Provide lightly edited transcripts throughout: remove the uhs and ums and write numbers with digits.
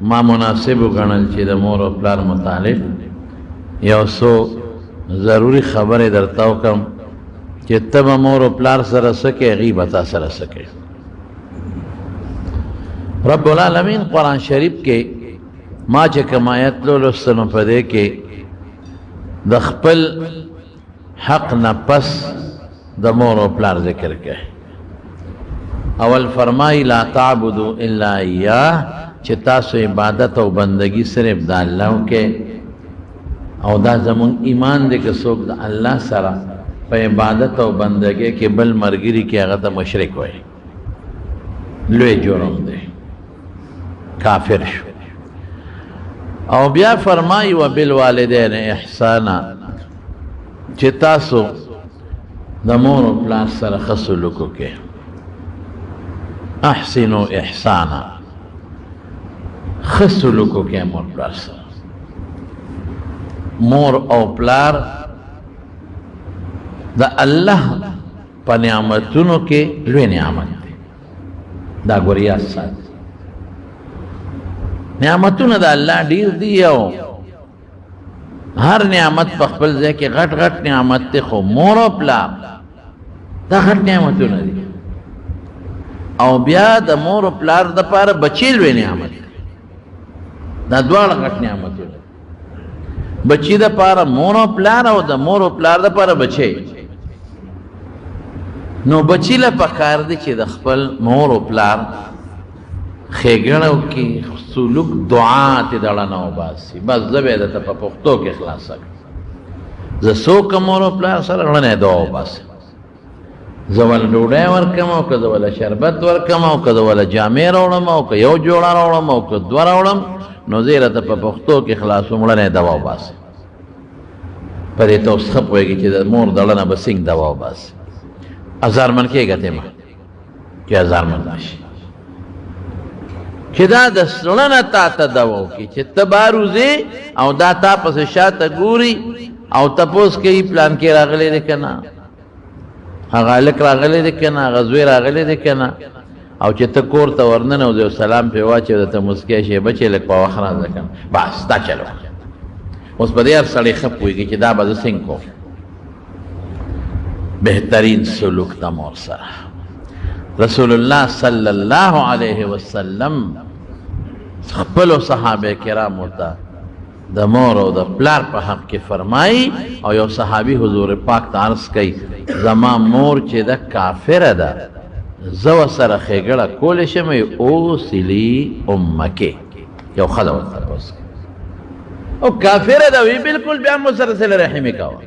ما مناسب وګڼل چې د مور او پلار متعلق یو څو ضروري خبرې درته وکړم چې ته به مور او پلار سره څه کوې هغوی به تا سره څه کوي. رب العالمین قرآن شریف کې ما چې کوم آیت لوسته نو په دې کې د خپل حق نه پس د مور او پلار ذکر کوي. اول فرمای لا تعبدوا الا اياه چې تاسو عبادت او بندگی صرف د الله کې او دا زمون ایمان دی که څوک د الله سره په عبادت او بندگی کې بل مرګري کې هغه ته مشرک وای لوی جرم دی کافر شو. او بیا فرمای و بالوالدین احسانا چې تاسو د مور او پلار سره ښه سلوک وکړئ. احسنوا احسانا ښه سلوک وکړئ مور پلار سره. مور او پلار د الله په نعمتونو کې لوی نعمت دی. دا ګوریا سات نعمتونه د الله ډیر دي او هر نعمت په خپل ځای کې غټ غټ نعمت دی، خو مور او پلار دا غټ نعمتونه دي. او بیا د مور او پلار دپاره بچی لوی نعمت دی. دا دواړه غټ نعمتونه بچی دپاره مور او پلار او د مور او پلار دپاره بچی. نو بچی له پکار دی چې د خپل مور او پلار ښېګڼه وکړي، سلوک دعا تې دړه نه وباسي. بس زه به یې درته په پښتو کې خلاصه کړم. زه څوک مور او پلار سره رڼه دعا وباسم، زه وله ډوډۍ ورکړم او که زه وله شربت ورکړم او که زه وله جامې راوړم او که یو جوړه راوړم او که دوه راوړم، نو زه یې راته په پښتو کې خلاصوم رڼه دوا وباسم. په دې ته اوس ښه پوهېږي چې د مور د ړنه به څنګه دوا وباسي. ازارمن کېږه ته ما چې ازارمن نه شي، چې دا د زړه نه تا ته دوا وکړي چې ته بهر وځې او دا تا پسې شاته ګوري او تپوس کوي پلان کې راغلی دی که نه، هغه هلک راغلی دی که نه، هغه زوی راغلی دی که نه. او چې ته کور ته ورننوځې او سلام پرې واچوې درته مسکی شي بچې لږ په وخت راځه که نه، بس دا چل وکړه. اوس په دې هر سړی ښه پوهېږي چې دا به زه څنګه کوم. بهترین سلوک د مور سره. رسول الله صلی الله علیه وسلم خپلو صحابه کرامو ته د مور او د پلار په حق کې فرمایي. او یو صحابي حضور پاک ته عرض کوي زما مور چې ده کافره ده، زه ورسره ښېګړه کولی شم اوصلي امکې. یو ښځه ورته تپوس کوي او کافره ده وی بلکل بیا هم ورسره صله رحمي کوه،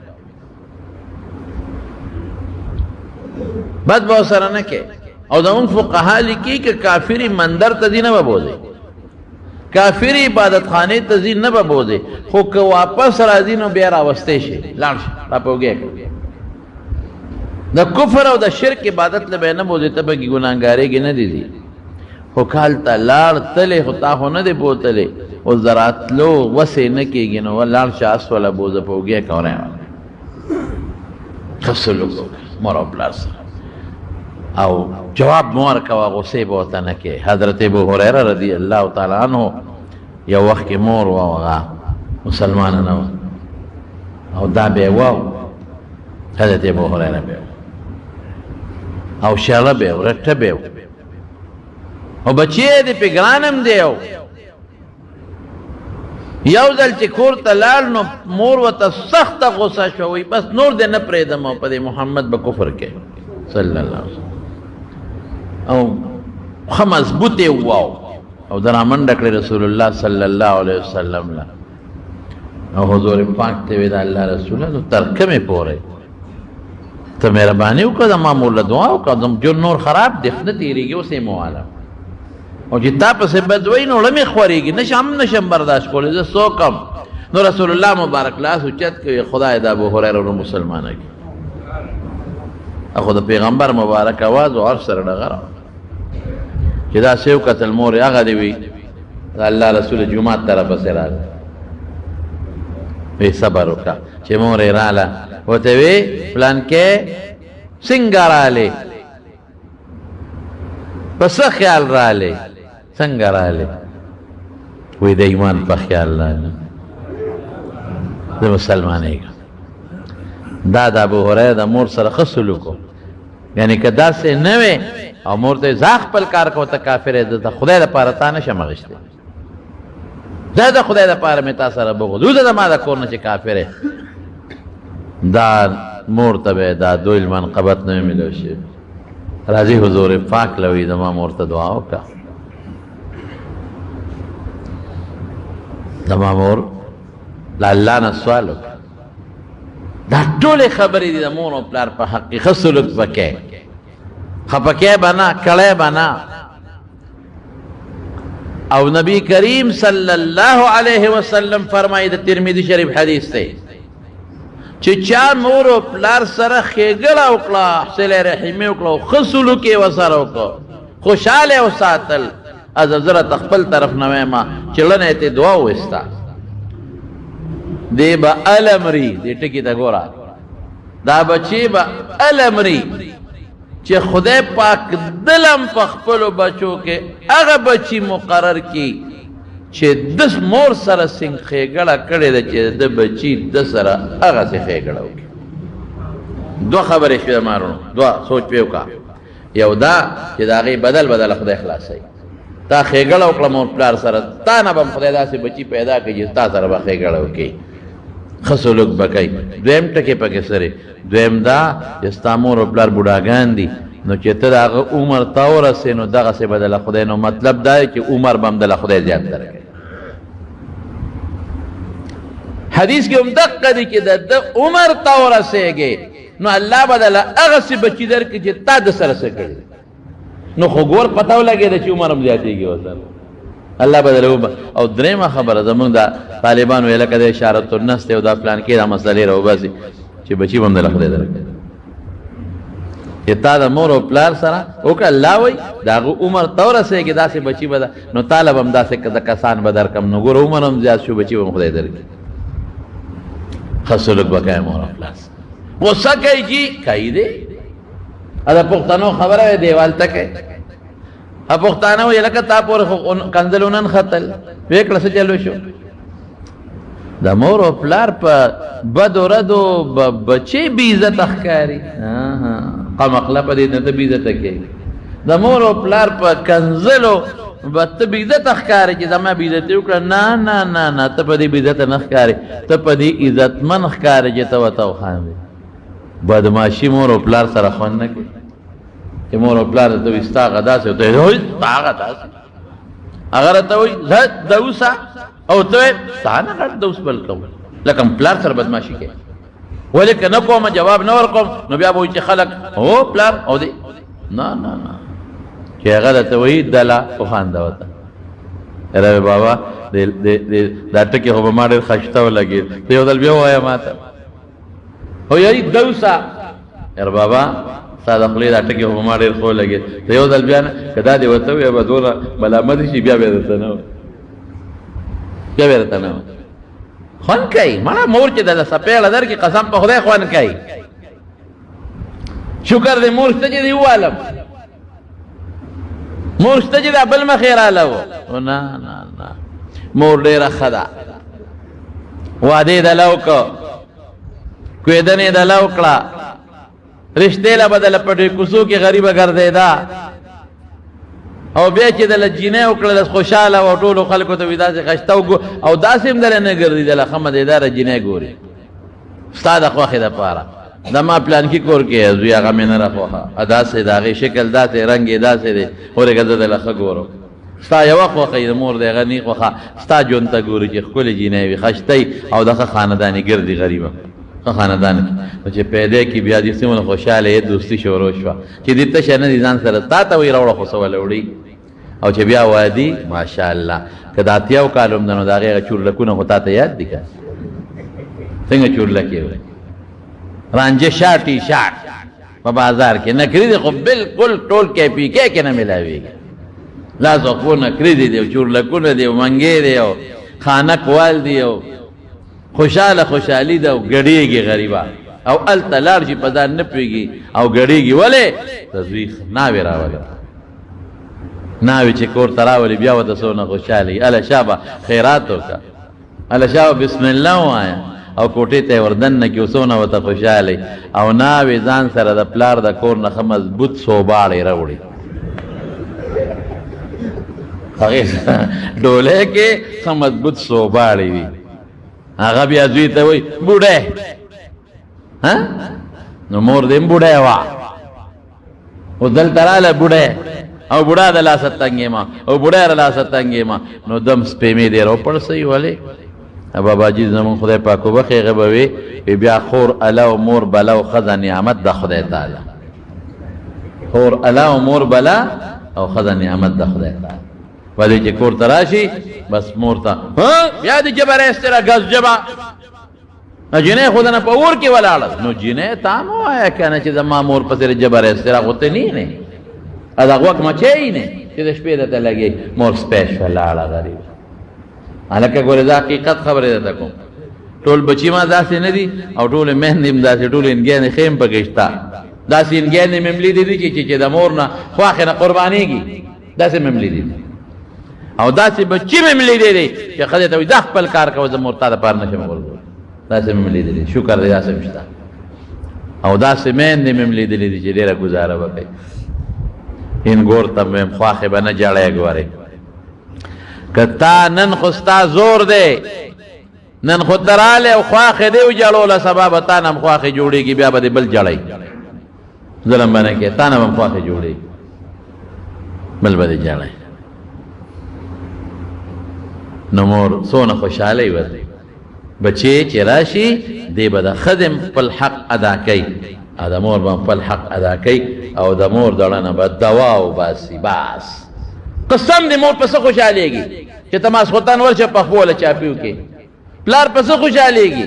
بد به ورسره نه کې. او زمونږ فقها لیکي که کافري مندر ته ځي نه به بوځې، کافري عبادت خانې ته ځي نه به بوځې، خو که واپس راځي نو بیا راوستی شي، لاړ شي راپوږې کړه. د کفر او د شرک عبادت له به نه بوځې، ته به کې ګناهګارېږي نه دي ځي. خو کال ته لاړ تلې خو تا خو نه دی بوتلې، اوس د راتلو وسې نه کېږي نو لاړ شه اس وله بوځه پوږې کوری ښه سلوک وکړه مور او پلار سره. او جواب مو ورکوه غصې به ورته نه کې. حضرت ابو هریره رضی الله تعالی عنه یو وخت کې مور وه هغه مسلمانه نه وه او دا به یې وه حضرت ابو هریره به او شاله به و رټه به و او بچی یې د پې ګران هم دی. یو ځل چې کور ته لاړ نو مور ورته سخته غصه شوه، وایي بس نور دې نه پرېږدم او په دې محمد به کفر کوي صلی الله علیه وسلم. او ښه مضبوط یې وواو او د رامنډه کړې رسول الله صلی الله علیه وسلم له. او حضور پاک ته ویې د الله رسوله نو تر کومې پورې ته مهرباني وکړه زما مور له دعا وکړه، ژوند نور خراب دی نه تېرېږي اوس یې مواله. او چې تا پسې بدوی نو ړمې خورېږي نشم برداشت کولی زه څوکم. نو رسول الله مبارک لاس اوچت کوي خدای د ابو هریره ورو مسلمانه کړي. اخو د پیغمبر مبارک اواز او عرش سره ډغره چې دا سیو قتل مور هغه دی وي د الله رسول جومات طرف پسې راغی وی صبر وکړه چې مور یې راله ورته وی پلانکې څنګه راغلې په څه خیال راغلې څنګه راغلې وی د ایمان په خیال نه د مسلمانېږم. دا د ابو هریره د مور سره ښه سلوک و، یعنې که داسې نه وې او مور ته زه خپل کار کوه ته کافر یې، د خدای دپاره تا نه شم اخیستی، زه د خدای دپاره مې تا سره بغض وزه زما د کور نه چې کافر یې. دا مور ته به دا دویل منقبت نه وي میلو شي. راځي حضور پاک لوی زما مور ته دعا وکړه. زما مور له الله نه سوال وکړه. دا ټولې خبرې دي د مور او پلار په حق کې. ښه سلوک وکړئ، خفه به نه، کړی به نه. او نبی کریم صلی الله علیه وسلم فرمایي، د ترمذی شریف حدیث دی، چې چا مور او پلار سره ښېګړه وکړه، صله رحمي وکړه او ښه سلوک یې ورسره وکړه، خوشحاله یې وساتل، زه د خپل طرف نه وایم چې لنه یې دعا وویسته، دی به المري. دې ټکي ته ګوره، دا بچی به المري چې خدای پاک دلم په خپلو بچو کې هغه بچی مقرر کړي چې د مور سره څنګه ښېګړه کړې ده چې د بچي د سره هغسې ښېګړه وکړي. دوه خبرې شوې مارونو، دوه سوچ پې وکړه. یو دا چې د هغې بدل بدله خدای خلاصوي. تا ښېګړه وکړه مور پلار سره، تا نه به خدای داسې بچي پیدا کړي چې تا سره به ښېګړه وکړي، ښه سلوک به کوي. دویم ټکې پکې سره، دویم دا چې ستا مور او پلار بوډاګان دي، نو چې ته د هغه عمر ته ورسې نو دغسې به دله خدای، نو مطلب دا دی چې عمر به هم دله خدای زیات درکوي. حدیث کې هم دقه دی چې د عمر ته ورسېږې نو الله به دله هغسې بچي درکړي چې تا د سره څه کړي. نو خو ګور پته ولګېده چې عمر هم زیاتېږي ورسره، الله به دله. او درېیمه خبره زمونږ د طالبان ویله که د اشارت النس دی او دا پلان کې دا مسلې راوباسي چې بچي به هم دله خدای درکړي. چې تا د مور او پلار سره وکړه، الله وایي د هغه عمر ته ورسېږي داسې بچي به ده، نو تاله به هم داسې د کسان به درکړم. نو ګوره عمر هم زیات شو، بچي به هم خدای درکړي. ښه سلوک به کوې مور او پلار سره. غصه کوي جي کوي دی، دا پښتنو خبره وی دیوال ته کوي. پښتانه وایي لکه تا پورې خو کنځل ونه نښتل، ویې کړه څه چلو شو. د مور او پلار په بدو ردو بچې بې عزته ښکاري. قمقله په دې نه ته بې عزته کوي. د مور او پلار په کنځلو به ته بې عزته ښکاري چې زما بې عزتي وکړه. نه نه نه نه، ته په دې بې عزته نه ښکاري، ته په دې عزتمن ښکاري چې ته ورته وخاندې. بدماشي مور او پلار سره خوند نه کوي. چې مور او پلار ته وایي ستا هغه داسې، ته وایي ستا هغه داسې، هغه راته وایي زه دوسه او ته وایې ستا نه غټ دوس بل کوم. لکه پلار سره بدماشي کوي، ولې که نه کومه جواب نه ورکوم نو بیا به وایي چې خلک هو پلار او دی. نه نه نه، چې هغه درته وایي دله وخانده ورته. یاره بابا دا ټکې خو به ما ډېر خشته ولګېد، ته یو ځل بیا ووایه ما ته. هو یاري دوسه، یاره بابا ستا د خولې دا ټکې خو به ما ډېر ښه ولګېد، ته یو ځل بیا نه، که دا دې ورته ووایه به دونه ملامت شي، بیا بیا درته نه وایي، بیا بیا درته نه وایي. خوند کوي مړه مور چې د سپېړه درکړي، قسم په خدای خوند کوي. شکر دی مور شته چې دې ووالم، مور شته چې دا بل مخې راله و. نه نه نه، مور ډېره ښه ده. واده یې دله وکړه، کوېدنې یې دله وکړه، رشتې له به دله په ډېر کوڅو کې غریبه ګرځېده، او بیا چې دله جینۍ وکړله خوشحاله و، ټولو خلکو ته وي داسې ښایسته او داسې هم دله نه ګرځېدله، ښه مزېداره جینۍ ګوري ستا د خوښې دپاره. د ما پلانکي کور کې زوی هغه مې نه راخوښه، داسې د هغې شکل داسې رنګ یې داسې دی، ورېږه زه دله ښه ګورم. ستا یوه خوښه یې د مور د هغه نه خوښه، ستا ژوند ته ګوري چې ښکلې جینۍ وي، ښایسته او د ښه خاندان یې ګرځي، غریبه ښه خاندان نو چې پیدا کړي بیا دې څومره خوشحاله یې دوستي شروع شوه چې دې تشه نه دي ځان سره تا ته وایي راوړه خو څه وله وړي. او چې بیا وادي ماشاءالله که د اتیاو کالو هم ده نو د هغې هغه چورلکونه خو تا ته یاد دي که څنګه چورلکې وي، رانجه شا ټي شاټ په بازار کې نکري دي، خو بلکل ټول کې پي کې نه ملاوېږي. لاس خو نکري دي او چورلکونه دي او منګې دي او خانک وال دي او خوشحاله خوشحالي ده او ګډېږي غریبه او هلته لاړ شي په ځان نه پوهېږي او ګډېږي. ولې تزویخ ناوې راوله ناوی چې کور ته راولي بیا ورته څونه خوشحالي اله شابه خیرات وکړه اله شابه بسم الله ووایه او کوټې ته یې وردننه کړي څونه ورته خوشحالي او ناوې ځان سره د پلار د کور نه ښه مضبوط صوباړې راوړي هغې ډولۍ کې ښه مضبوط صوباړې وي هغه بیا زوی ته وایي بوډۍ نو مور دې هم بوډۍ وه او دلته راله بوډۍ او بوډا د لاسه تنګې ما او بوډۍ د لاسه تنګې ما نو دم سپېمې دې راوپړسوي ولې باباجي زمون خدای پاک وبخښي هغه به وي بیا خور اله او مور بلا او ښځه نعمت د خدای تعالی خور اله او مور بلا او ښځه نعمت د خدای تعالی ولې چې کور ته راشي بس مور ته بیا دې جبه رایستې ګز جبه جنۍ خو دنه په اور کې ولاړه نو جنۍ تا مه وایه که نه چې زما مور پسې جبه رایستې را غوته نه دا غوږ مچی نه چې د شپې درته لګي مور سپی شوه لاړه غریب هلکه ګورې دا حقیقت خبرې درته کوم ټول بچي ما داسې نه دي او ټولې میندې هم داسې ټولې انګیانې ښې هم پکې شته داسې انګیانې مې هم لیدې دي چې د مور نه خواښې نه قربانېږي داسې مې هم لیدې دي او داسې بچي مې هم لیدې دي چې ښځې ته وایي دا خپل کار کوه زه مور تا دپاره نه شم غورځولی داسې مې هم لیدې دي شکر دی داسې هم شته او داسې میندې مې هم لیدلې دي چې ډېره ګزاره به کوي این ګور ته مې خواښې به نه جړی ګورې که تا نن خو ستا زور دی نن خو ته رالی او خواښې دی وجړوله سبا به تا نه هم خواښې جوړېږي بیا به دې بل جړی ظلم به نه کوې تا نه به هم خواښې جوړېږي بل به دې جړی نو مور څونه خوشحالۍ ورته بچې چې راشي دی به د ښځې خپل حق ادا کوي او د مور به خپل حق ادا کوي او د مور دړه نه به دوا وباسي بس قسم دې مور په څه خوشحالېږي چې ته ماسخوتن ورشه پخپو وله چاپي وکړې پلار په څه خوشحالېږي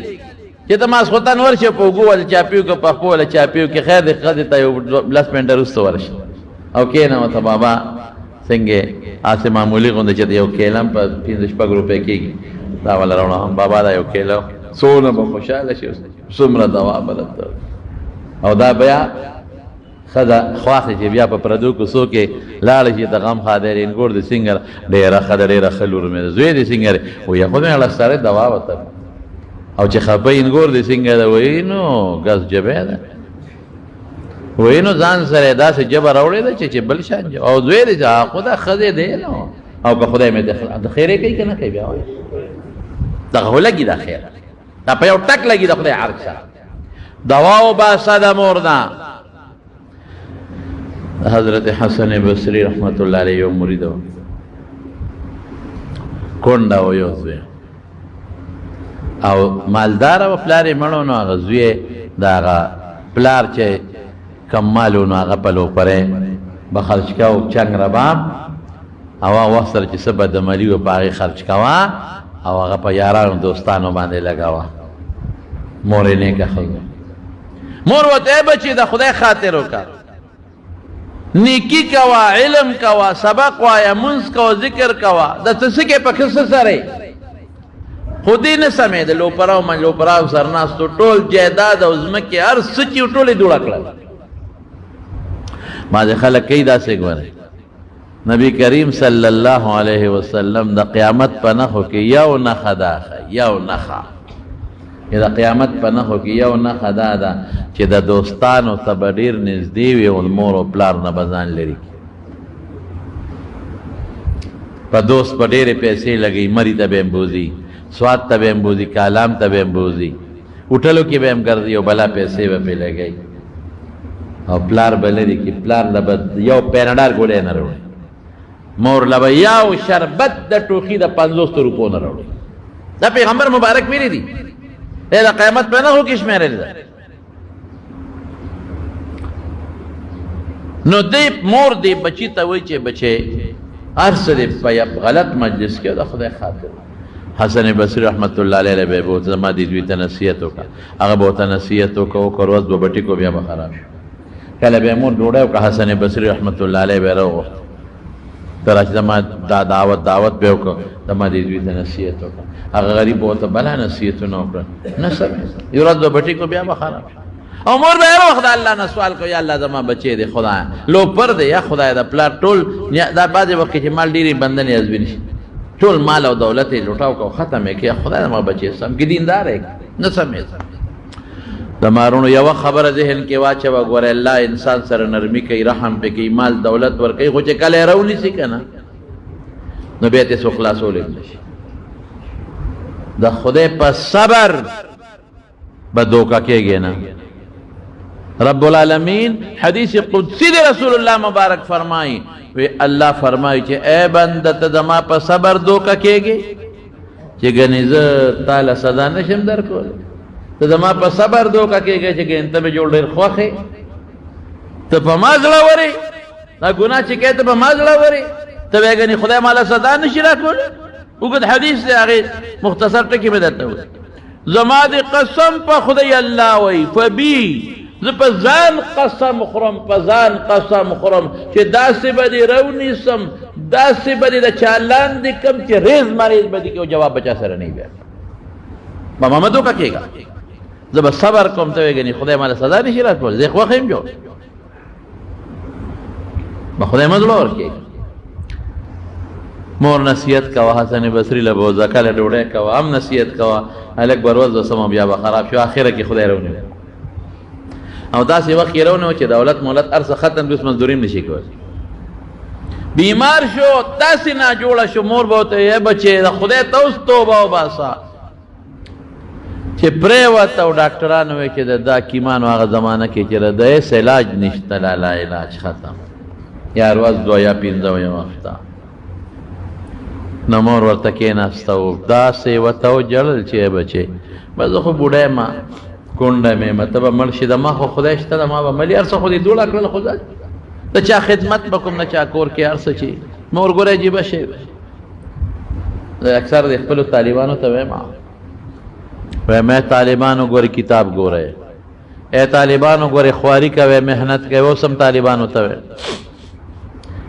چې ته ماسخوتن ورشه په اوږو وله چاپي وکړه پخپو وله چاپي وکړې خیر دې ښځې ته یو لس منټه وروسته ورشه او کښېنه ورته بابا څنګه هسې معمولي غوندې چې یو کیله هم په 5-6 روپۍ کېږي دا والا راوړه بابا دا یو کیله څونه به خوشحاله شي څومره دوا به درته او دا بیا ښځه خواښې چې بیا په پردو کوڅو کې لاړه شي د غم خاطر انګور د سینګر ډېره ښه ده ډېره ښه لور مې ده زوی د سینګر وایي خو مې هغه سره دوا وته او چې خپه انګور د سینګر ده وایي نو ګز جبې ده وایي نو ځان سره داسې جبه راوړې ده چې بل شان او زوی دی چې خو دا ښځې دی نو او که خدای مې د خیرې کوي که نه کوي بیا وایي دغه خو لګي دا خیر دا په یو ټک لګي د خدای عرض سره دوا وباسه د مور نه حضرت حسن بصری رحمت الله علیه یو مرید و کونډه و یو زوی او مالدار و پلار یې مړ و نو هغه زوی د هغه پلار چې کم مال و نو هغه په لوپرۍ به خرچ کوه چنګ رباب او هغه وخت سره چې څه بدعملي و په هغې خرچ کوه او هغه په یارانو دوستانو باندې لګوه مور یې نیکه ښځه مور ورته ای بچي د خدای خاطر وکړه نیکی کوا علم کوا سبق وایا منځ کوا ذکر کوا د څه څه کې پکې څه سره خو دې نه سمې د لوپراو من لوپراو سرناستو ټول جایداد او ځمکې هر څه چې ټولې دوړه کړل بعضې خلک کوي داسې ګورئ نبی کریم صلی الله علیه وسلم د قیامت په نښو کې یو نښه دا یو نښه د قیامت په نښو کې یو نښه دا ده چې د دوستانو ته به ډېر نږدې وي او مور او پلار نه به ځان لرې کړي په دوست به ډېرې پیسې لګوي مري ته به هم بوځي سوات ته به هم بوځي کالام ته به هم بوځي هوټلو کې به هم ګرځي او بلا پیسې به پرې لګوي او پلار به لرې کړي پلار له به یو پینډار ګولی نه راوړي مور له به یو شربت د ټوخي د 50 روپو نه راوړي دا پیغمبر مبارک ویلي دي د قیامت په نښو کې شمېرلې ده نو دی مور دی بچی ته وایي چې بچی هر څه دی په غلط مجلس کې د خدای خاطر حسن بصری رحمت الله علیه به به زما دې دوی ته نصیحت وکړه هغه به ورته نصیحت وکړه ورځ به بټي کو بیا به خراب شو کله به مور ډوډۍ وکړه حسن بصری رحمت الله علیه به راوغوښت تر چې زما دا دعوت به وکړه زما دې دوی ته نصیحت وکړه هغه غریب ورته بلا نصیحتونه وکړه نه سمې یو ورځ به بټي کو بیا به خراب شو او مور به هر وخت الله نه سوال کوي، یا الله زما بچی دی خدای لو پر دی، یا خدای دا پلار ټول دا بعضې وخت کې چې مال ډېرې بندنې ازبي نشي، ټول مال او دولت یې لوټاو کو ختم یې کړي، خدای زما بچی سم کې دیندار یې نه سمې د مارونو یوه خبره ذهن کې واچوه، ګوره الله انسان سره نرمي کوي، رحم پې کوي، مال دولت ورکوي، خو چې کله یې راونیسي که نه نو بیا ترې څوک خلاصولی نشي. د خدای په صبر به دوکه کېږي نه. رب العالمین حدیث قدسی دی رسول الله مبارک فرمائی، وی اللہ فرمائی چې اے بنده ته زما په صبر دوکه کېږي چې ګنې زه تاله سزا نشم درکولی، ته زما په صبر دوکه کېږي چې ګنې ته مې جوړ ډېر خوښ یې، ته په ما زړه ورې، دا ګناه چې کوې ته په ما زړه ورې، ته بیا ګنې خدای ماله سزا نشي راکولی. اوږد حدیث دی، هغې مختصر ټکي مې درته وایي. زما د قسم په خدای الله وایي فبی، زه په ځان قسم خورم، په ځان قسم خورم چې داسې به دې راونیسم، داسې به دې د چا لاندې کم چې ریز مریض به دې کې او جواب به چا سره نه وي بیا به ما دوکه کېږه. زه به صبر کوم، ته وایې ګنې خدای ماله سزا نشي راکولی، زه خوښ یم جوړ به خدای ما زړه ورکېږي. مور نصیحت کوه، حسن بصري له بوځه کله ډوډۍ کوه، هم نصیحت کوه، هلک به روز وسمه بیا به خراب شو، اخره کې خدای راونیو. او داسې وخت یې راونیو چې دولت مولت هر څه ختم، بس مزدوري هم نشي کولی. بیمار شو، داسې ناجوړه شو، مور به ورته وایي بچې د خدای ته اوس توبه وباسه. چې پرېوته او ډاکټرانو وایي چې د دا کیمانو هغه زمانه کې چې د هېڅ علاج نشته، لا علاج ختم، یا ورځ دوه یا پنځه وخته. نو مور ورته کېناسته و داسې ورته وژړل چې بچې بس زه خو بوډی یم، کونډه مې یم، ته به مړ شي، د ما خو خدای شته، د ما به ملي هر څه خو دې دوړه کړل، خو د چا خدمت به کوم، نه چا کور کې هر څه چې مور ګوره عجیبه شی. اکثر د خپلو طالبانو ته وایم، وایم ای طالبانو ګورې کتاب ګورئ، ای طالبانو ګورې خواري کوئ، محنت کوئ. اوس هم طالبانو ته وایم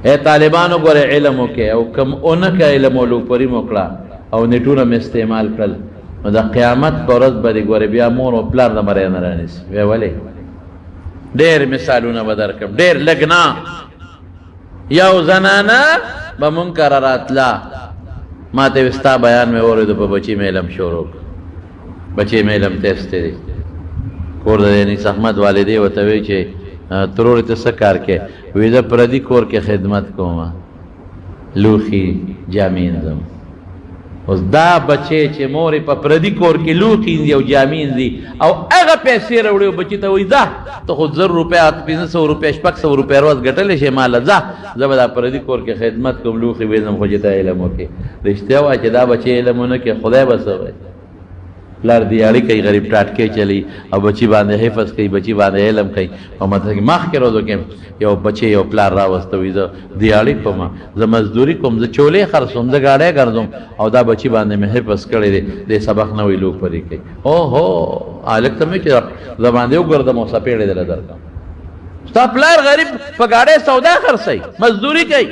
اے طالبانو ګوره علم وکړئ، او کم اونه که علم ولوپري مو کړه او نیټونه مې استعمال کړل، نو د قیامت په ورځ به دې ګورې بیا مور او پلار د مرۍ نه رانیسي. وی ولې؟ ډېر مثالونه به درکړم، ډېر لږ نه. یو زنانه به مونږ کره راتله، ما ته ویل ستا بیان مې واورېدو، په بچي مې علم شروع کړ، بچي مې علم ته ایستی دی. کور د انیس احمد والدې ورته وایي چې ترور ته څه کار کې؟ وی زه پردي کور کې خدمت کوم، لوښي جامې انځم. اوس دا بچی چې مور یې په پردي کور کې لوښي انځي او جامې انځي او هغه پیسې راوړي، او بچي ته وایي ځه ته خو 1000 روپۍ 1500 روپۍ 600 روپۍ روز ګټلی شې، ماله ځه زه به دا پردي کور کې خدمت کوم، لوښي به انځم، خو چې ته علم وکړې. رښتیا وایه چې دا بچی علم ونه کړي خدای به څه وایي؟ پلار دیاړي کوي، غریب ټاټکې چلی او بچی باندې حفظ کوي، بچی باندې علم کوي. او مطلب مخکې روزو کې یو بچی یو پلار راوسته وي زه دیاړي کوم، زه مزدوري کوم، زه چولې خرڅوم، زه ګاډۍ ګرځوم، او دا بچی باندې مې حفظ کړی دی، دې سبق نه وي لوپري کوي. اوهو هلک ته مې چې زه باندې وګرځم او څپېړې دله درکړم. ستا پلار غریب په ګاډۍ سودا خرڅوي، مزدوري کوي،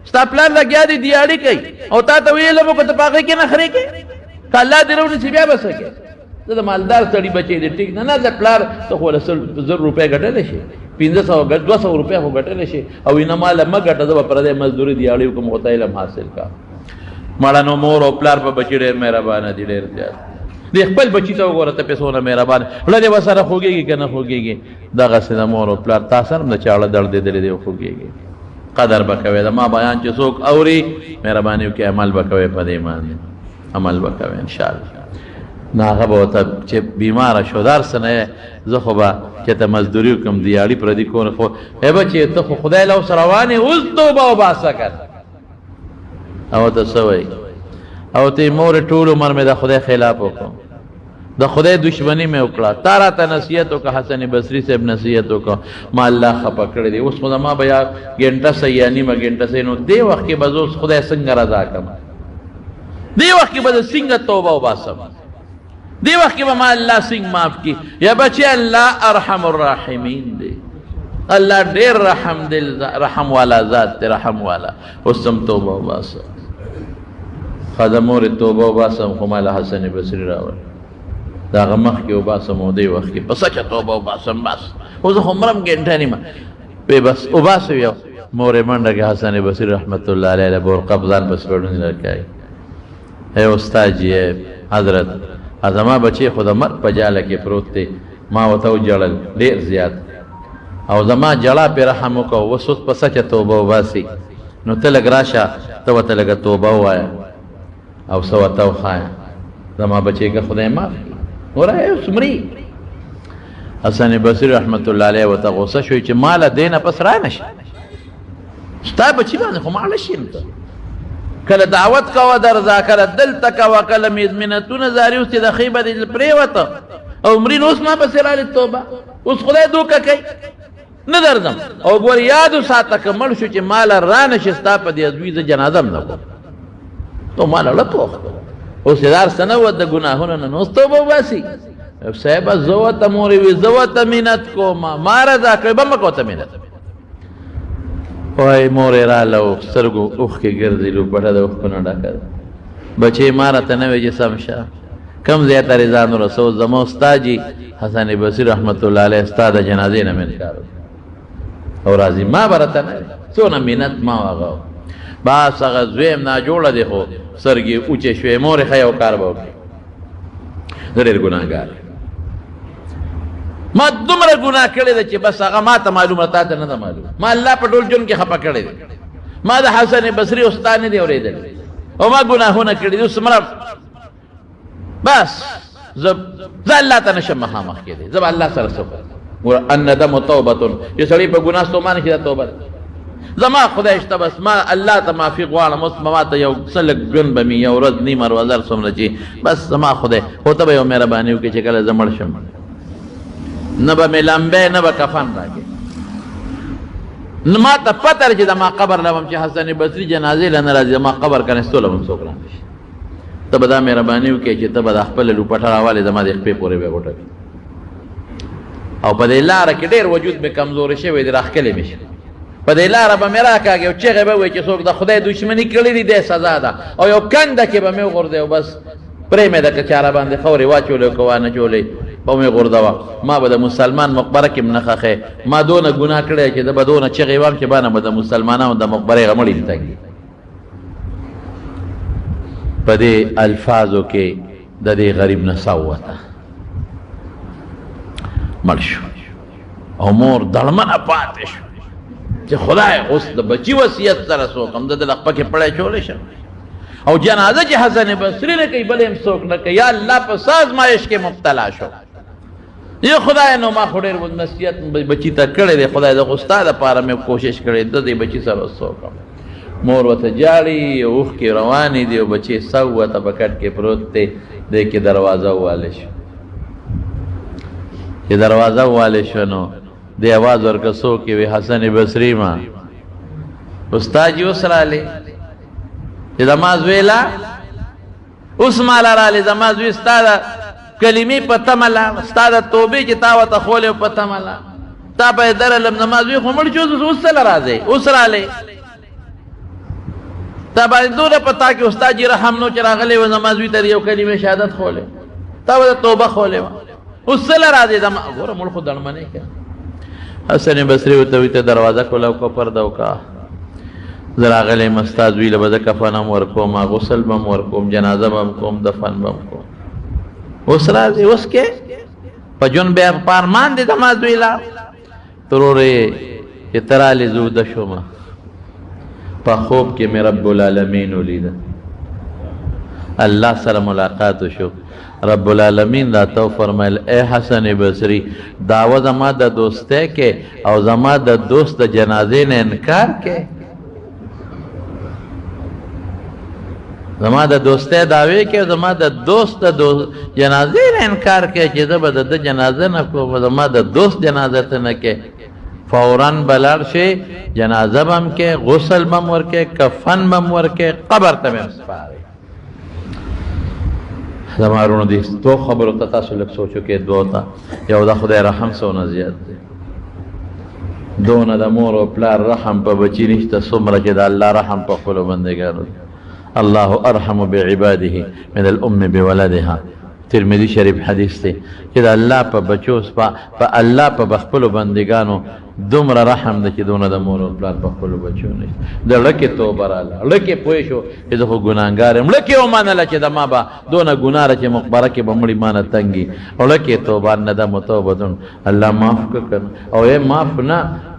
ستا پلار لګیا دی دیاړي کوي، او تا ته ویې علم وکړه ته په هغې کې نخرې کوې، که الله دې راونیسي بیا به څه کوې؟ زه د مالدار سړي بچی دی، ټیک نه، نه د پلار ته خو 1000 روپۍ ګټلی شي، 1500 200 روپۍ خو ګټلی شي، او نه ماله مه ګټه، زه به پردی مزدوري دیاړي وکړم، خو ته علم حاصل کا. مړه نو مور او پلار په بچي ډېر مهربانه دي، ډېر زیات دې خپل بچي ته وګوره ته پیسو نه مهربانه، زړه دې ورسره خوږېږي که نه خوږېږي؟ دغسې د مور او پلار تا سره هم د چاړه دړدېدلی دی، خوږېږي. قدر به کوې، د ما بیان چې څوک اوري مهرباني وکړي، عمل به کوې په دې باندې، عمل به کوې انشاءالله. نه هغه به ورته چې بیماره شو د هر څه نه زه خو به چې ته مزدوري وکړم دیاړي پردي کور، خو ای بچې ته خو خدای له اوس روانې، اوس توبه وباسه که نه. او ته څه وایي؟ او ته مورې ټول عمر مې د خدای خلاف وکړو، د خدای دشمني مې وکړه، تا راته نصیحت وکړه، حسن بصري صاحب نصیحت وکړه، ما الله خفه کړی دی، اوس خو زما به یا ګنټه صحیح یا نیمه ګنټه صحیح، نو دې وخت کې به زه اوس خدای څنګه رضا کړم؟ دې وخت کې به زه څنګه توبه وباسم؟ دې وخت کې به ما الله څنګه معاف کړي؟ یا بچې الله ارحم الراحمین دی، الله ډېر رحم والا ذات دی، رحم والا. اوس هم توبه وباسه، ښه د مورې توبه وباسم، خو ما له حسن بصري راوړ دا هغه مخکې وباسم او دې وخت کې په سچه توبه وباسم بس اوس خو مرم ګنټه نیمه پې بس وباسو یو مورې منډه کې حسن بصري رحمت الله علیه له بور قبضان پس پړونی لرکای اے استاد جی حضرت زما بچی خو د مرګ په جاله کې پروت دی ما ورته وژړل ډېر زیات او زما جړه پې رحم وکړو اوس اوس په سچه توبه وباسي نو ته لږ راشه ته ورته لږه توبه ووایه او څه ورته وښایه زما بچی که خدای معاف کړي وره اوس مري حسن بصري رحمت الله علیه ورته غوسه شوی چې ما له دې نه پس را نه شي ستا بچي باندې خو ماړه شي ته کله دعوت کوه درځه کله دلته کوه کله مزمنتونه زاري اوس چې د ښې به دې پرېوته او مرین اوس ما پسې رالې توبه اوس خدای دوکه کوي نه درځم او ګور یاد وساته که مړ شو چې ماله را نه شي ستا په دې ازوي زه جنازه هم نه کوم تو ماله لټ وخت اوس یې دار څه نه وه د ګناهونو نه نو اوس توبه وباسي صاحبه زه ورته مورې وي زه ورته منت کومه ما رضا کړې به مه کوه ته منت وای مورې راله او سترګو اوښکې ګرځي لوپټه د اوښکو نه ډکه ده بچې ما راته نه وی چې سم شه کم ځای ته رضا نو رسو زما استاد جي حسن بصري رحمت الله علیه ستا د جنازې نه مې انکار او راځي ما به راته نه څونه منت ما هغه بس هغه زویم ناجوړه دی خو سترګې اوچې شوې مورې ښه یو کار به وکړي زه ډېر ګناهګار ما دومره ګناه کړې ده چې بس هغه ما ته معلومه تا ته نه ده معلوم ما الله په ټول ژوند کې خفه کړی دی ما د حسن بصري استاد نه دی اورېدلی او ما ګناهونه کړي دي اوس مړه بس زه الله ته نشم مخامخ کېدی زه به الله سره څه وکړم الندم توبة چې سړی په ګناه ستومانه شي دا توبه ده زما خدای شته بس ما الله ته معافي غواړم اوس ما ته یو څه لږ ژوند به مې یو ورځ نیمه روزه څومره چې بس زما خدای خو ته به یو مهرباني وکړې چې کله زه مړ شم نه به مې لمبی نه به کفن راکړې نه ما ته پته ده چې زما قبر لبم چې حسن بصري جنازې له نه راځي زما قبر کنېستو لبم څوک را نه شي ته به دا مهرباني وکړې چې ته به د خپله لوپټه راوالې زما د خپې پورې به غوټوي او په دې لاره کې ډېر وجود مې کمزوري شوی دی راښکلی مې شي په دې لاره به مې راکاږي او چغې به وایي چې څوک د خدای دشمني کړې دي دی سزا ده او یو کنده کې به مې وغورځوي او بس پرې مې د کچاره باندې خورې واچولې او که وانه چولې به مې غورځوه ما به د مسلمان مقبره کې هم نه خښې ما دونه ګناه کړی چې زه به دونه چغې وایم چې بانه به د مسلمانانو د مقبرې غمړې دي تګي په دې الفاظو کې د دې غریب نه سوته مړ شو او مور دړمنه پاتې شو چې خدای اوس د بچي وصیت سره څوک هم د ده لقبه کې پړی چولی شم او جنازه چې حسن بصري نه کوي بل هم څوک نه کوي یا الله په څه ازمایش کې مبتلا شو یا خدای نو ما خو ډېر نصیحت بچي ته کړی دی خدای د خو ستا دپاره مې کوشش کړی د دې بچي سره څوک مور ورته جاړي اوښکې روانې دي او بچی سو ورته په کټ کې پروت دی دی کې دروازه ووالی شو چې دروازه ووالی شو نو دی اواز ورکړه څوک یې وی حسن بصري ما استاد جي اوس رالی چې زما زوی لا اوس ماله رالی زما زوی ستا د کلمې په تمه لا ستا د توبې چې تا ورته ښولې په تمه لا تا به یې درلم زما زوی خو مړ شو اوس څه له راځئ اوس رالی تا باندې دونه پتا کې استاد جي رحم نو چې راغلی و زما زوی ته یو کلمې شهادت ښولې تا به د توبه ښولې وه اوس څه له راځې زما ګوره مړ خو دړمنې که حسن بصري ورته وي ته دروازه کوله وکړه پرده وکړه زه راغلی یم ستا زوی له به زه کفن هم ورکوم غسل به هم ورکوم جنازه به هم کوم دفن به هم کوم اوس راځې اوس کې په ژوند بیا په ارمان دی زما زوی لا ترورې چې ته رالې زه اوده شومه په خوب کې مې رب العالمین ولیده الله سره ملاقات وشو رب العالمین راته وفرمیل ای حسن بصري دعوه زما د دوستی کې او زما د دوست د جنازې نه انکار کې زما د دوستی دعوې کې او زما د دوست د جنازې نه انکار کې چې زه به د ده جنازه نه کوم زما د دوست جنازه ته نه کې فوراً بلار شي جنازه به هم کې غسل به هم ورکې کفن به هم ورکې قبر ته مې سپارئ زما وروڼو دې دو خبرو ته تاسو لږ سوچ وکړئ دوو ته یو د خدای رحم څونه زیات دی دونه د مور او پلار رحم په بچي نشته څومره چې د الله رحم په خپلو بندګانو الله ارحم بعباده من الام بولدها ترمذی شریف حدیث دی چې د الله په بچو په الله په خپلو بندګانو دومره رحم ده چې دونه د مور او پلار په خپلو بچو نشته. د لکې توبه راله، لکې پوه شو چې زه خو ګناهګار یم، لکې ومنله چې د ما به دونه ګناه ده چې مقبره کې به مړي ما نه تنګي، او لکې توبه ندم و توبتون الله معاف کړه. او یې معاف نه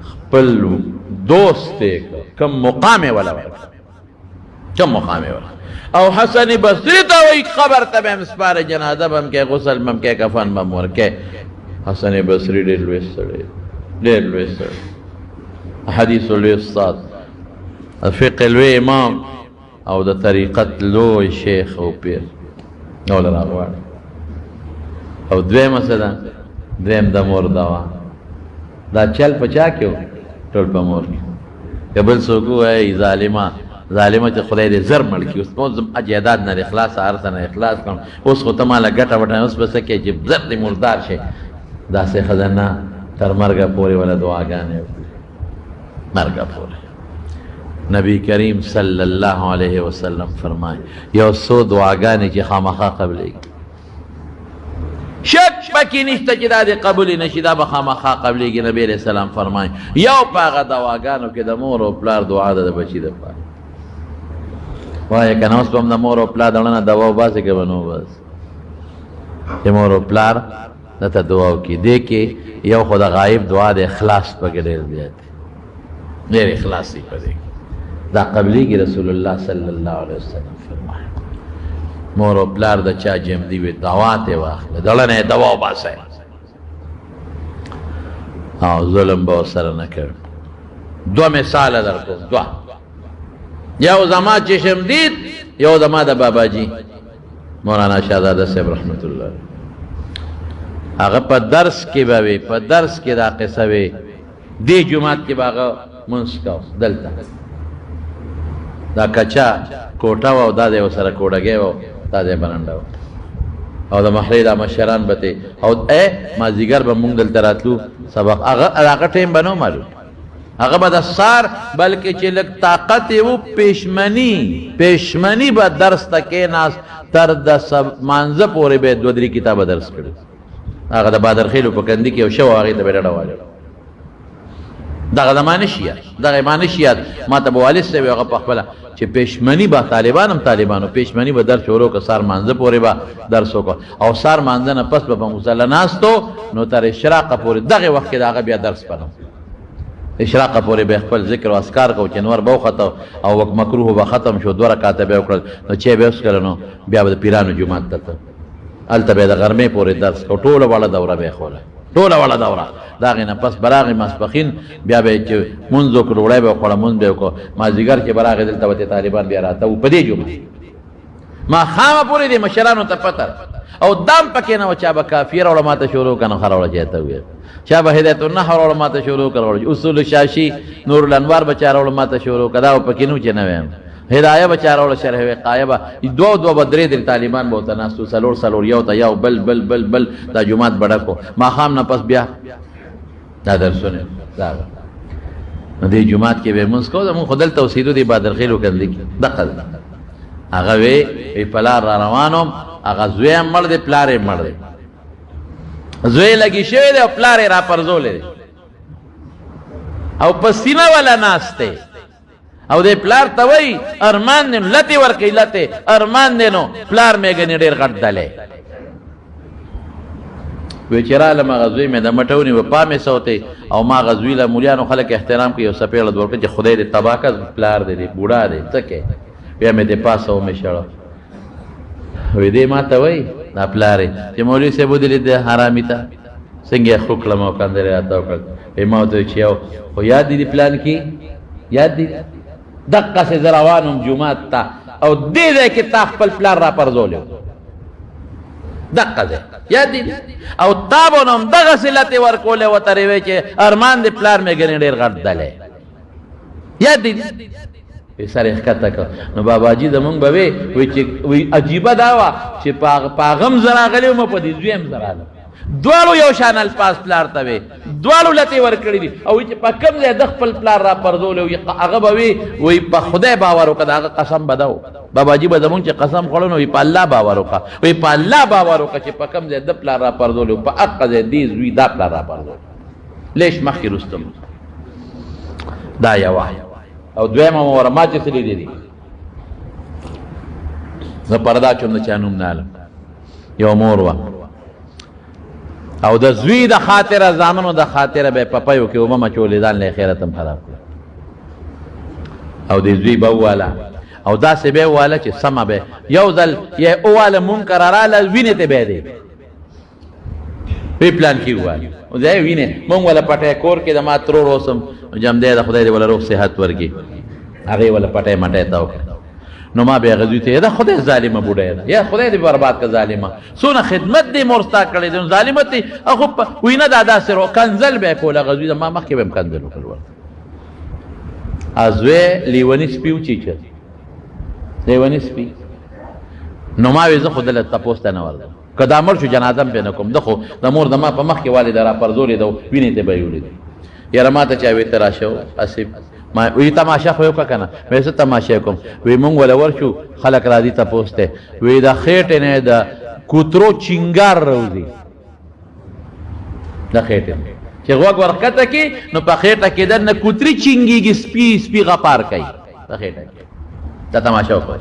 خپل دوست یې کم مقام یې ولا ورکړه، کم مقام یې ورکړه. او حسن بصری ته وایي قبر ته به هم سپاره، جنازه به هم کې، غسل به هم کې، کفن به هم ورکې. حسن بصری ډېر لوی سړی، ډېر لوی سړی، حدیث لوی استاد، فقه لوی امام، او د طریقت لوی شیخ او پیر او راغواړي. او دویمه څه ده؟ دویم د مور دوا. دا چل په چا کې و؟ ټول په مور کې. که بل څوک ووایي ظالمه چې خدای دې زر مړ کړي، اوس اوس جایداد نه اخلاص، هر څه نه اخلاص کړم، اوس خو ته ماله ګټه وټه، اوس به څه کوې چې زر دې مردار شي. داسې ښځه نه، تر مرګه پورې ولا دعاګانې وکړي، مرګه پورې. نبی کریم صلی الله علیه وسلم فرمایي یو څو دعاګانې چې خامخا قبلېږي، شک پکې نشته چې دا دې قبولې نه شي، دا به خامخا قبلېږي. نبی علیه السلام فرمایي یو په هغه دعاګانو کې د مور او پلار دعا ده د بچي دپاره. وایه که نه اوس به هم د مور او پلار دړنه دوا وباسې که به نه وباسې، چې مور او پلار درته دعا وکړي. دې کې یو خو د غایب دعا د اخلاص پکې ډېر زیات دی، ډېر اخلاص دی په دې کې، دا قبلېږي. رسول الله صلی الله علیه وسلم فرمایي مور او پلار د چا جمدي وي دوا ته واخله، دړنه یې دوا وباسئ، او ظلم به ورسره نه کوي. دوه مثاله درکوم، دوه، یو زما چشم دید، یو زما د باباجي مولانا شهزاده صاحب رحمت الله. هغه په درس کې به وي، په درس کې دا قصه وي، دې جومات کې به هغه منځ کو، دلته دا کچا کوټه وه او دا دی ورسره کوډګی وه، دا دی برنډه وه، او د محلې دا مشران به تې، او مازدیګر به مونږ دلته راتلو سبق. هغه ټیم به نه معلوم، هغه به د سار بلکې چې لږ طاقت یې و پېشمني به درس ته کېناست، تر د مانځه پورې به یې دوه درې کتابه درس کړي. هغه د بادرخیلو په کندي کې یو شو، هغې ته به ډډه والی. دغه زمانه شیات، دغه زمانه شیات ما ته به والد صاحب هغه په خپله چې پېشمني به طالبانو پېشمني به درس شروع کړه، سار مانځه پورې به درس وکړه، او سار مانځه نه پس به په مصله ناستو نو تر اشراقه پورې، دغې وخت کې د هغه بیا درس پنو، اشراقه پورې به خپل ذکر او اذکار کو، چې نور به وختو او مکروه به ختم شو، 2 رکعاته به وکړل، نو چې به وسکړه نو بیا به د پیرانو جومات ته ته هلته به د غرمې پورې درس کو، ټوله واړه دوره به یې خوله، ټوله واړه دوره. د هغې نه پس به راغی ماسپښین، بیا به یې چې مونځ وکړو، ډوډۍ به وخوړه، مونځ به یې وکړو، مازدیګر چې به راغی دلته به طالبان بیا راته وو په دې جومات. ماښامه پورې دې مشرانو ته پته، او دام پکې نه و، چا به کافیه راوړه ماته شروع کړه، نو ښه راوړه چې ته وویل، چا به هدایت النحو راوړه ماته شروع کړه، اصول شاشي نور الانوار به چا راوړه ماته شروع کړه، دا پکې نه و چې نه ویم، هدایه به چا راوړه، شرح وقایه به دوه به درې طالبان به ورته ناست وو، څلور یو ته یو بل دا جومات به ډک و. ماښام نه پس بیا دا درسونه نو دې جومات کې به یې مونځ کوو. زمونږ خو دلته اوسېدو دې بادرخیلو کندې کې دقه ده. هغه وی پلار را روانوم، هغه زوی هم مړ دی، پلار یې مړ دی، زوی لګي شوی دی او پلار یې را پرځولی دی، او په سینه والا ناست دی، او دې پلار ته وایي ارمان دی نو لتې ورکوي، لتې ارمان دی نو پلار مې ګنې ډېر غټ دلی. وی چې رالم هغه زوی مې د مټه ونیوه، پا مې سوتی، او ما هغه زوی له مولیانو خلک احترام کوي، یو څپېړه ورکړه چې خدای دې تباه کړه، پلار دی بوډا دی څه کوې، بیا مې دې پاسه ومې شړه. وی دې ما ته وایي دا پلار یې چې مولوي صاحب ودلې د حرامي ته څنګه یې خو کړم او کندرې راته وکړل. وی ما ورته وایي چې یو خو یاد دي پلان کې، یاد دي دقسې زه روان وم جومات ته، او دې ځای کې تا خپل پلار را پرځولی و، دقه ځای یاد دي، او تا به نو هم دغسې لتې ورکولې و، ترې وی چې ارمان دې پلار مې ګنې ډېر غټ دلی، یاد دي. سر یې ښکته کړه، نو باباجي زمونږ به وی چې عجیبه دا وه چې په هغه هم زه راغلی وم، په دې زوی هم زه راغلم، دواړو یو شان الفاظ پلار ته وي دواړو لته ورکړي دي او چې په کوم ځای د خپل پلار را پردول وي هغه به وي په خدای باور وکړه هغه قسم بداو باباجي به زمونږ چې قسم خوړو نو په الله باور وکړه وي په الله باور وکړه چې په کوم ځای د پلار را پردول په حق ځای دې زوی دا پلار را پردول لیش مخکې رستم دا یو او دویمه مورما چې څه دي زه پردا چوم د چا نوم نه علم یو مور وه او د زوی د خاطره زامنو د خاطره به پپیو کې اوبه مچولې ځان له خیرت هم خراب کړه او د زوی به وواله او داسې به وواله چې سمه به یو ځل یې وواله منکر راله وینې ته به دی وی پلان کې وواله او ځای وینې مونږ ولا پټه کور کې د ما ترور اوسم جام دی د خدای دې ولا روغ صحت ورکړي هغې ولا پټه مټه تا وکړه نو ما بیا غزوی ته دا خدای ظالمه بوډه ده یا خدای دې برباد که ظالمه سونه خدمت دې مورستا کړې دې ظالمت دې اخو وینه دا داسې رو کنزل به کوله غزوی دا ما مخکې به کنزل وکړ ازوی لیونی سپیو چیچ لیونی سپی نو ما وی زه خو دلته تپوس ته نه ورځم که دا مړ شو جنازه م پې نه کوم ده خو د مور د ما په مخ کې والې د را پرزولې ده وینې ته به یې ولیدې یاره ما ته چا وی ته راشه اسیب ما وی تماشا خو یو که نه وی څه تماشا کوم وی مونږ وله ورشو خلک راځي تپوس ته وی د خېټې نه د کوترو چینګار راوځي د خېټې چې غوږ ورښکته کړي نو په خېټه کې دننه کوتري چینګېږي سپي غپار کوي په خېټه کې دا تماشا وکړه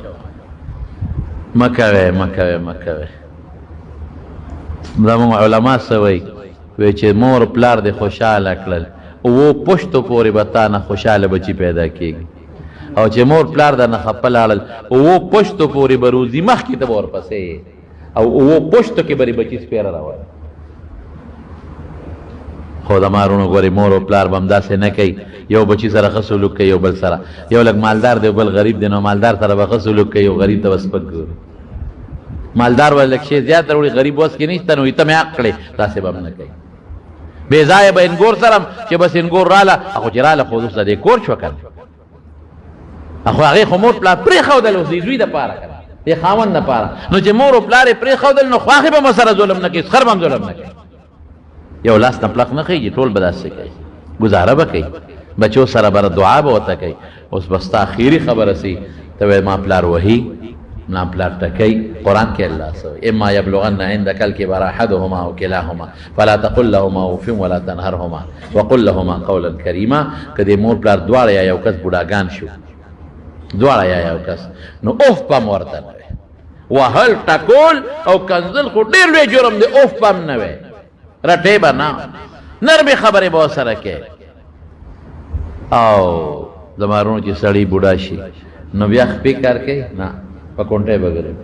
مه کوئ زموږ علما څه وایي وی چې مور پلار دې خوشحاله کړل او پشتو پورې به تا نه خوشحاله بچي پیدا کېږي او چې مور پلار د نه خفه لاړل او پشتو پورې به روزي مخکې ته به ورپسې او پشتو کې به بچي سپیره راوړي خو د مارونو ګورې مور او پلار به همداسې نه کوي یو بچي سره ښه سلوک کوي یو بل سره یو لږ مالدار دی بل غریب دی نو مالدار سره به ښه سلوک کوي یو غریب ته به سپک ګوري مالدار به لږ شی زیات راوړي غریب وس کې نشته نو ته مې حق کړې داسې به هم نه کوي بې ځایه به انګور سره چې بس انګور راله خو چې راله خو اوس د دې کور شوه که نه خو هغې خو مور پلار پرېښودل اوس د زوی دپاره که نه دې خاوند دپاره نو چې مور و پلار یې پرېښودل نو خواښې به م سره ظلم نه کوي سخر به هم ظلم نه کوي یو لاس نه پلق نه خېږي ټول به داسې کوي ګزاره به کوي بچو سره به دعا به ورته کوي اوس به ستا اخري خبره سي ته وایې ما پلار وهي ما پلار ټکوي قرآن کې الله څه وایي اما یبلغن عندک الکبر احدهما او کلاهما فلا تقل لهما اف ولا تنهرهما وقل لهما قولا کریما که دې مور پلار دواړه یا یو کس بوډاګان شو دواړه یا یو کس نو اوف به م ورته نه وی وهل ټکول او کنزل خو ډېر لوی جرم دی اوف به م نه وی رټې به نه نرمې خبرې به ورسره کوې او زمارونو چې سړی بوډا شي نو بیا خپې کار کوي نه په کونټۍ به ګرځي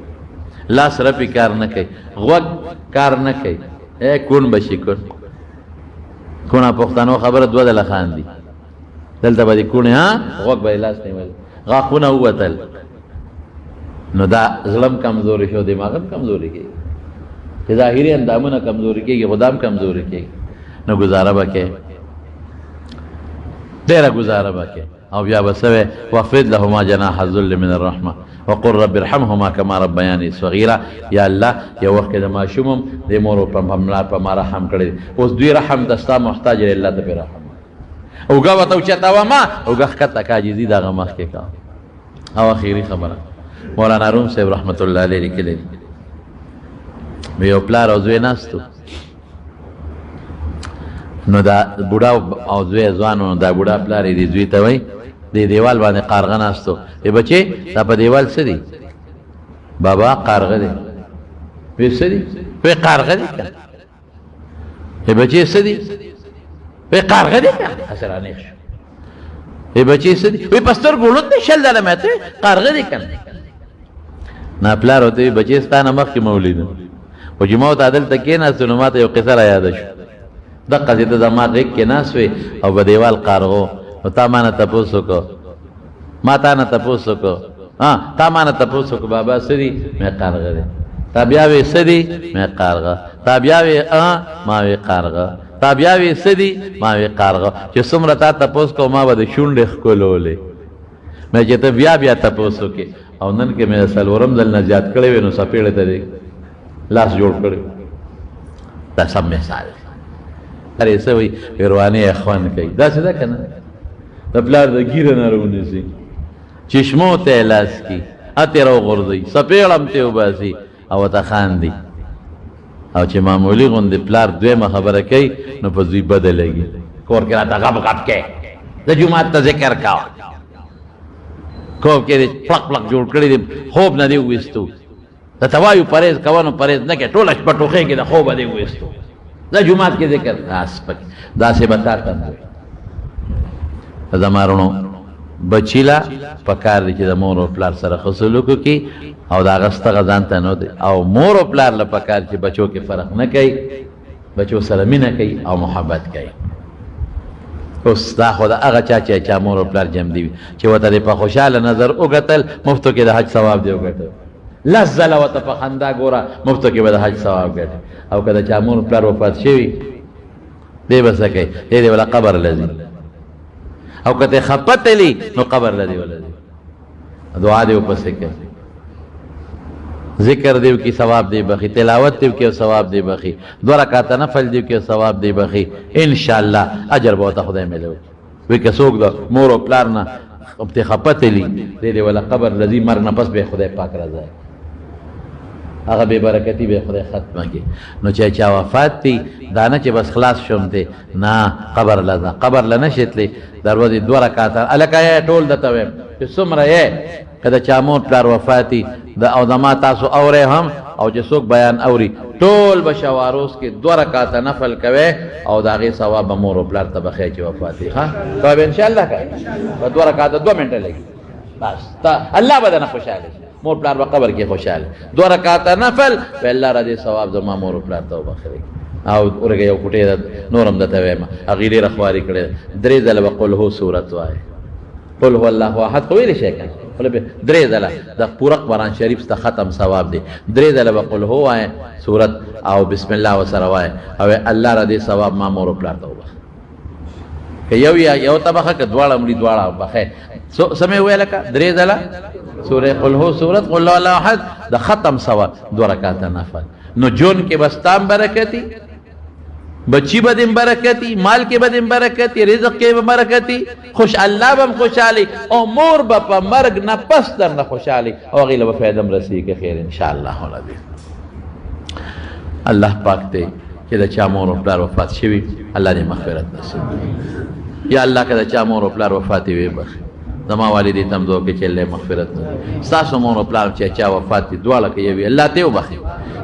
لاس رپې کار نه کوي غوږ کار نه کوي کون به شي کونه پښتنو خبره دوه ځله خاندي دلته به دې کونې غوږ به یې لاس نیول غاښونه ووتل نو دا زړه م کمزوري شو دماغ هم کمزوري کېږي چې ظاهري اندامونه کمزوري کېږي خدا هم کمزوري کېږي نو ګزاره به کوې ډېره ګزاره به کوې او بیا به څه وی واخفض لهما جناح الذل من الرحمه وقل رب ارحمهما كما ربياني صغيرا یا الله یو وخت کې د ماشوم هم د مور په ما رحم کړی اوس دوی رحم ته ستا محتاج دی الله ته پرې رحم اوږه ورته اوچته وما اوږه ښکته که عاجزي د هغه مخکې که او اخري خبره مولانا روم صاحب رحمت الله علیه لیکلی دی یو پلار او زوی ناستو نو دا بوډا او زوی ځوان نو دا بوډا پلار یې دې زوی ته وایي دې دیوال باندې قارغه ناستو ای بچې دا په دیوال څه دی بابا قارغه دی وی څه دی وی قارغه دی که ای بچې څه دی وی قارغه دی که هسې رانیغ شو ای بچې څه دی وی په سترګو ړوند دی شل ځله مې ته قارغه دی که نه پلار ورته وی بچې ستا نه مخکې مې ولیدم خو چې ما ورته دلته کېناستو نو ما ته یو قصه را یاده شو دقسې ته زما غېږ کې ناست وې او په دیوال قارغو نو تا ما نه تپوس وکړو ما تا نه تپوس وکړو تا ما نه تپوس وکړو بابا څه دي مې قارغه دی تا بیا وې څه دي مې قارغه تا بیا وې ما وې قارغه تا بیا وې څه دي ما وې قارغه چې څومره تا تپوس کوو ما به د شونډې ښکلولې مې چې ته بیا تپوس وکړې او نن کې مې څلورم ځل نه زیات کړی وې نو څپېړې ته دی لاس جوړ کړی دا سم مثال اره څه وایي رواني اخوان کوي داسې ده که نه د پلار د ګیره نه راونیسي چشمو ته یې لاس کي اتې راوغورځوي څپېړم ته وباسي او ورته خاندي او چې معمولي غوندې پلار دویمه خبره کوي نو په زوی بده لګي کور کې راته غب غب کې د جومات ته ذکر کوه خوب کې دې پړق پړق جوړ کړي دي خوب نه دې وویستو درته وایو پرهیز کوه نو پرهیز نه کوې ټوله شپه ټوخېږي د خوبه دې وویستو د جومات کې ذکر داسې به تا ته زما وروڼو بچي له پکار دی چې د مور او پلار سره ښه سلوک وکړي او د هغه ستغه ځان ته نه دی او مور او پلار له پکار چې بچو کې فرق نه کوي بچو سره مینه کوي او محبت کوي اوس دا خو د هغه چا مور او پلار جمع دي چې ورته دې په خوشحاله نظر وکتل مفتو کې د حج ثواب دی وګټل لس ځله ورته په خندا ګوره مفتو کې به د حج ثواب ګټي او که د چا مور پلار وفات شوي دی به څه کوي دی دې ولا قبر لځي او که ته خپتلی نو قبر لدی ولدی دعا دی ورپسې کوي ذکر دیو کی ثواب دی بخي تلاوت دیو کی ثواب دی بخي 2 رکعات نفل دیو کی ثواب دی بخي ان شاء الله اجر به ته خدای ملو وی که څوک د مور او پلار نه ته خپتلی دی دې ولا قبر لدی مرګ نه پس به خدای پاک راځي هغه به برکتی به خدای ختمه کی نو چې چا وفات دی دانه چې بس خلاص شوم ته نه قبر لزا قبر لنشتلی دروازه 2 رکعات الکه ټول دته ویم چې څومره یې کله چا مور پلار وفاتی د او دما تاسو اوره هم او چې څوک بیان اوري ټول بشواروس کې 2 رکعات نفل کوي او دا غي ثواب مور او پلار ته بخیر چې وفاتی ها تو ان شاء الله کوي 2 رکعات 2 منټه لګي بس الله بدن خوشاله مور پلار په قبر کې خوشاله 2 رکعات نفل په الله را دي ثواب زما مور پلار ته وبخري او ورګه یو کوټه نورم دته وایم اغه ډیره خواري کړي 3 ځله وقل هو سورۃ وای قل هو الله احد خو ویل شي کنه ول به 3 ځله د پورا قرآن شریف ته ختم ثواب دی 3 ځله وقل هو وای سورۃ او بسم الله وسره وای او الله را دي ثواب ما مور پلار ته وبخ که یو تبخه ک دواړه مړي دواړه بخه سمې ویل کا 3 ځله سورہ قل هو سورۃ قل الله احد د ختم ثواب 2 رکعات نفل نو جون کې بستام برکتی بچی بدیم برکتی مال کې بدیم برکتی رزق کې برکتی خوش الله بم خوشالي او مور به په مرګ نه پس در نه خوشالي او غیله به فائدم رسی کې خیر ان شاء الله ولدي الله پاک ته چې د چا مور او پلار وفات شوی الله دې مغفرت نصیب یا الله کله چا مور او پلار وفات وي بخ زما والدې تم دوه کې چې له مغفرت تاسو مور او پلار چې چا وفات دي دواړه کې وي الله ته وبخي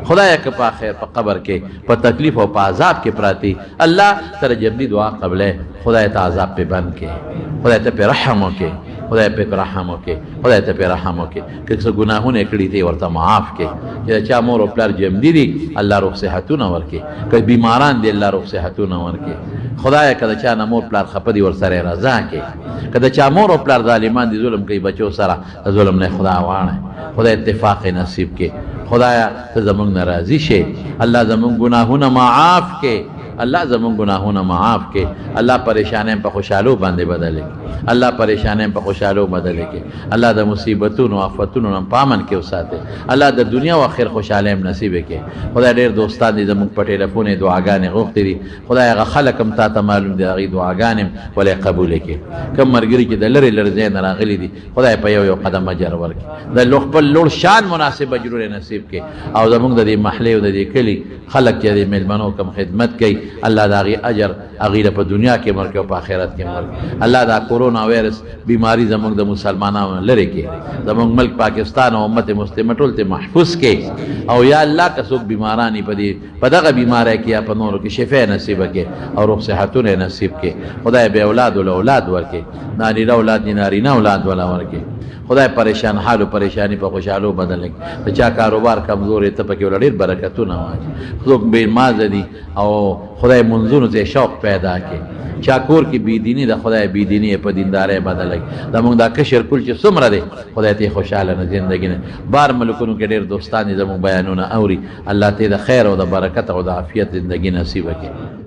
خدای که په خیر په قبر کې په تکلیف او په عذاب کې پراتی الله تر جبنی دعا قبله خدای ته عذاب په بند کې خدای ته په رحم وکي خدای په رحم وکي خدای ته په رحم وکي که څه ګناهونه کړی دي ورته معاف کې چې چا مور او پلار جمدی دي الله روح صحتونه ورکي که بیماران دي الله روح صحتونه ورکي خدای کله چا مور پلار خپدي ور سره رضا کې کله چا مور او پلار ظالمان دي ظلم کوي بچو سره ظلم نه خدا وانه خدای اتفاق نصیب کې خدایا ته زمونږ ناراضي شي الله زمونږ ګناهونه معاف کې الله زمون گناهونه معاف کې الله پریشانې په خوشالو باندې بدلې الله پریشانې په خوشالو بدلې کې الله د مصیبتونو آفتونو نه پامن کې وساته الله د دنیا او آخرت خوشاله نصیب کې خدای ډېر دوستان دي زمون په ټلیفون دعاګانې غوښتې دي خدای هغه خلکم تا ته معلوم دي هغه دعاګانې ولې قبول کې کوم مرګري کې د لری لرزې نه راغلي دي خدای په یو قدم اجر ورکړي د لوخ په لوړ شان مناسب اجر نصیب کې او زمون د دې محله او د دې کلی خلک چې د ملمنو کم خدمت کوي الله دا غي اجر اغیره په دنیا کې مرګ او په آخرت کې مرګ الله دا کورونا وایرس بیماری زموږ د مسلمانانو لری کې زموږ ملک پاکستان او امت مسلمه ټول ته محفوظ کې او یا الله که څوک بیمارانی په دغه بیماری کې په نورو کې شفا نصیب کې او روح صحتونه نصیب کې خدای به اولاد او اولاد ورکې ناری اولاد ناری نه اولاد ولا ورکې خدای پریشان حال او پریشانی په خوشالو بدل کړي ته چا کاروبار کمزورې ته پکې ولړ برکتونه واچي څوک بے مازه دي او خدای منځونو ته شوق پیدا کړي چا کور کې بی دینی د خدای بی دینی په دیندارې بدل کړي دا موږ دا کشر کول چې څومره دي خدای ته خوشاله نه ژوندۍ نه بار ملکونو کې ډېر دوستان زموږ بیانونه اوري الله ته د خیر او د برکت او د عافیت ژوندۍ نصیب کړي